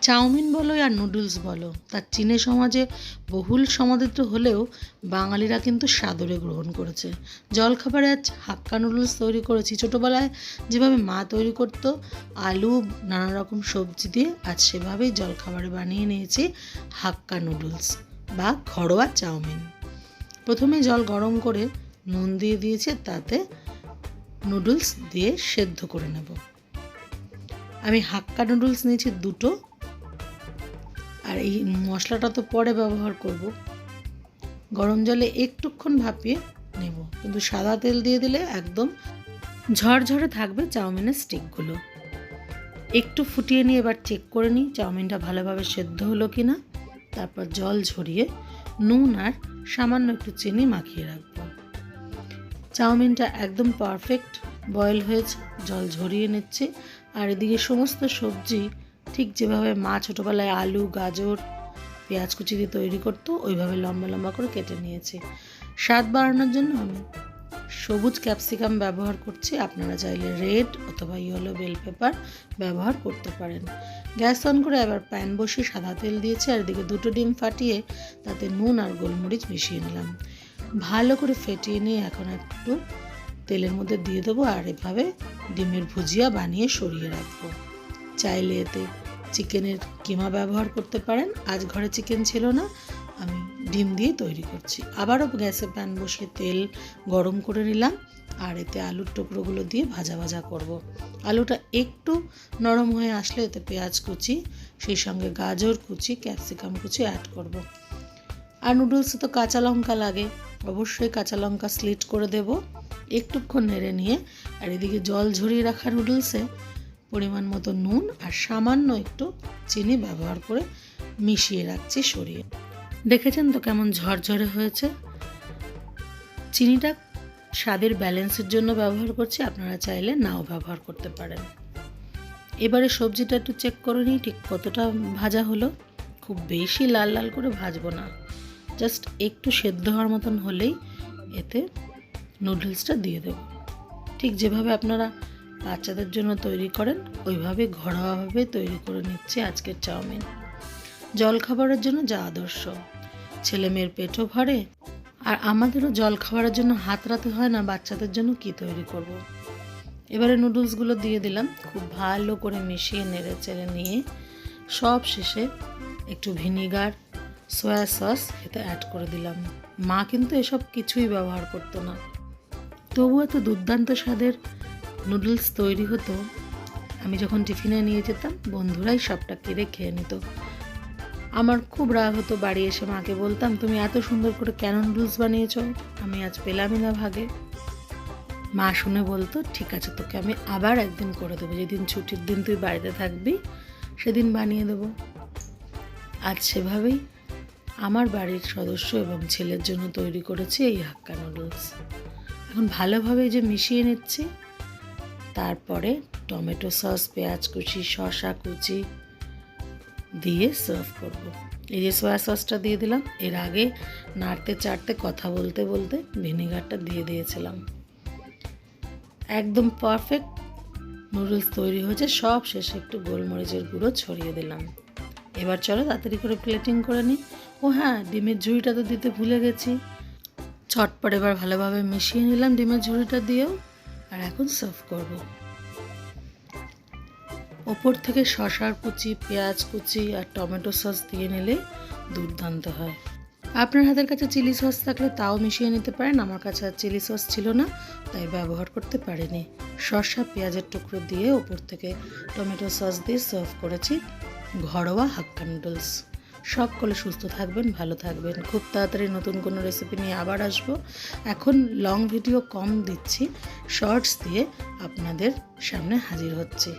Chowmein বলো আর noodles বলো, তার চীনে সমাজে বহুল সমাদৃত হলেও বাঙালিরা কিন্তু সাদরে গ্রহণ করেছে। জলখাবারে আজ হাক্কা নুডলস তৈরি করেছি। ছোটোবেলায় যেভাবে মা তৈরি করতো আলু নানা রকম সবজি দিয়ে, আজ সেভাবেই জলখাবারে বানিয়ে নিয়েছি হাক্কা নুডলস বা ঘরোয়া চাউমিন। প্রথমে জল গরম করে নুন দিয়ে দিয়েছি, তাতে নুডলস দিয়ে সেদ্ধ করে নেব। আমি হাক্কা নুডলস নিয়েছি দুটো, আর এই মশলাটা তো পরে ব্যবহার করব। গরম জলে একটুক্ষণ ভাপিয়ে নেব, কিন্তু সাদা তেল দিয়ে দিলে একদম ঝরঝরে থাকবে চাউমিনের স্টিকগুলো। একটু ফুটিয়ে নিয়ে এবার চেক করে নিই চাউমিনটা ভালোভাবে সেদ্ধ হলো কি না। তারপর জল ঝরিয়ে নুন আর সামান্য একটু চিনি মাখিয়ে রাখবো। চাউমিনটা একদম পারফেক্ট বয়েল হয়েছে, জল ঝরিয়ে নিচ্ছি। আর এদিকে সমস্ত সবজি ঠিক যেভাবে মা ছোটোবেলায় আলু, গাজর, পেঁয়াজ কুচি দিয়ে তৈরি করতো ওইভাবে লম্বা লম্বা করে কেটে নিয়েছি। স্বাদ বাড়ানোর জন্য আমি সবুজ ক্যাপসিকাম ব্যবহার করছি, আপনারা চাইলে রেড অথবা ইয়েলো বেল পেপার ব্যবহার করতে পারেন। গ্যাস অন করে এবার প্যান বসিয়ে সাদা তেল দিয়েছি, আর এদিকে দুটো ডিম ফাটিয়ে তাতে নুন আর গোলমরিচ মিশিয়ে নিলাম। ভালো করে ফেটিয়ে নিয়ে এখন একটু তেলের মধ্যে দিয়ে দেবো, আর এভাবে ডিমের ভুজিয়া বানিয়ে সরিয়ে রাখবো। চাইলে এতে চিকেনের কিমা ব্যবহার করতে পারেন। আজ ঘরে চিকেন ছিল না, আমি ডিম দিয়ে তৈরি করছি। আবারও গ্যাসে প্যান বসিয়ে তেল গরম করে নিলাম, আর এতে আলুর টুকরোগুলো দিয়ে ভাজা ভাজা করব। আলুটা একটু নরম হয়ে আসলে এতে পেঁয়াজ কুচি, সেই সঙ্গে গাজর কুচি, ক্যাপসিকাম কুচি অ্যাড করব। আর নুডলসে তো কাঁচা লঙ্কা লাগে, অবশ্যই কাঁচা লঙ্কা স্লিট করে দেব। একটুক্ষণ নেড়ে নিয়ে আর এদিকে জল ঝরিয়ে রাখা নুডলসে পরিমাণ মতো নুন আর সামান্য একটু চিনি ব্যবহার করে মিশিয়ে রাখছি সরিয়ে। দেখেছেন তো কেমন ঝরঝরে হয়েছে। চিনিটা স্বাদের ব্যালেন্সের জন্য ব্যবহার করছি, আপনারা চাইলে নাও ব্যবহার করতে পারেন। এবারে সবজিটা একটু চেক করে নিই ঠিক কতটা ভাজা হলো। খুব বেশি লাল লাল করে ভাজবো না, জাস্ট একটু সেদ্ধ হওয়ার মতন হলেই এতে নুডলসটা দিয়ে দেব। ঠিক যেভাবে আপনারা বাচ্চাদের জন্য তৈরি করেন ওইভাবে ঘরোয়াভাবে তৈরি করে নিচ্ছি আজকের চাউমিন। জলখাবারের জন্য যা আদর্শ, ছেলে মেয়ের পেটও ভরে, আর আমাদেরও জলখাবারের জন্য হাত রাতে হয় না, বাচ্চাদের জন্য কি তৈরি করব। এবারে নুডলসগুলো দিয়ে দিলাম, খুব ভালো করে মিশিয়ে নেড়ে চেড়ে নিয়ে সব শেষে একটু ভিনিগার, সয়া সস এতে অ্যাড করে দিলাম। মা কিন্তু এসব কিছুই ব্যবহার করতো না, তবুও এত দুর্দান্ত স্বাদের নুডলস তৈরি হতো। আমি যখন টিফিনে নিয়ে যেতাম বন্ধুরাই সবটা কেড়ে খেয়ে নিত। আমার খুব রাগ হতো, বাড়ি এসে মাকে বলতাম তুমি এত সুন্দর করে কেন নুডলস বানিয়েছো, আমি আজ পেলামই না ভাগে। মা শুনে বলতো ঠিক আছে, তোকে আমি আবার একদিন করে দেবো, যেদিন ছুটির দিন তুই বাড়িতে থাকবি সেদিন বানিয়ে দেবো। আজ সেভাবেই আমার বাড়ির সদস্য এবং ছেলের জন্য তৈরি করেছি এই হাক্কা নুডলস। এখন ভালোভাবে যে মিশিয়ে নিচ্ছি, তারপরে টমেটো সস, পেঁয়াজ কুচি, শসা কুচি দিয়ে সার্ভ করব। এই যে সয়া সসটা দিয়ে দিলাম, এর আগে নাড়তে চাড়তে কথা বলতে বলতে ভিনেগারটা দিয়ে দিয়েছিলাম। একদম পারফেক্ট নুডলস তৈরি হয়েছে। সব শেষে একটু গোলমরিচের গুঁড়ো ছড়িয়ে দিলাম। এবার চলো তাড়াতাড়ি করে প্লেটিং করে নিই। ও হ্যাঁ, ডিমের ঝুড়িটা তো দিতে ভুলে গেছি। চটপট এবার ভালোভাবে মিশিয়ে নিলাম ডিমের ঝুড়িটা দিয়েও, আর এখন সার্ভ করব। ওপর থেকে শসার কুচি, পেঁয়াজ কুচি আর টমেটো সস দিয়ে নিলে দুর্দান্ত হয়। আপনার হাতের কাছে চিলি সস থাকলে তাও মিশিয়ে নিতে পারেন। আমার কাছে আর চিলি সস ছিল না, তাই ব্যবহার করতে পারিনি। শসা, পেঁয়াজের টুকরো দিয়ে ওপর থেকে টমেটো সস দিয়ে সার্ভ করেছি ঘরোয়া হাক্কা নুডলস। সকলে সুস্থ থাকবেন, ভালো থাকবেন। খুব তাড়াতাড়ি নতুন কোনো রেসিপি নিয়ে আবার আসবো। এখন লং ভিডিও কম দিচ্ছি, শর্টস দিয়ে আপনাদের সামনে হাজির হচ্ছি।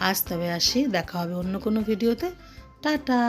আজ তবে আসি, দেখা হবে অন্য কোনো ভিডিওতে। টাটা।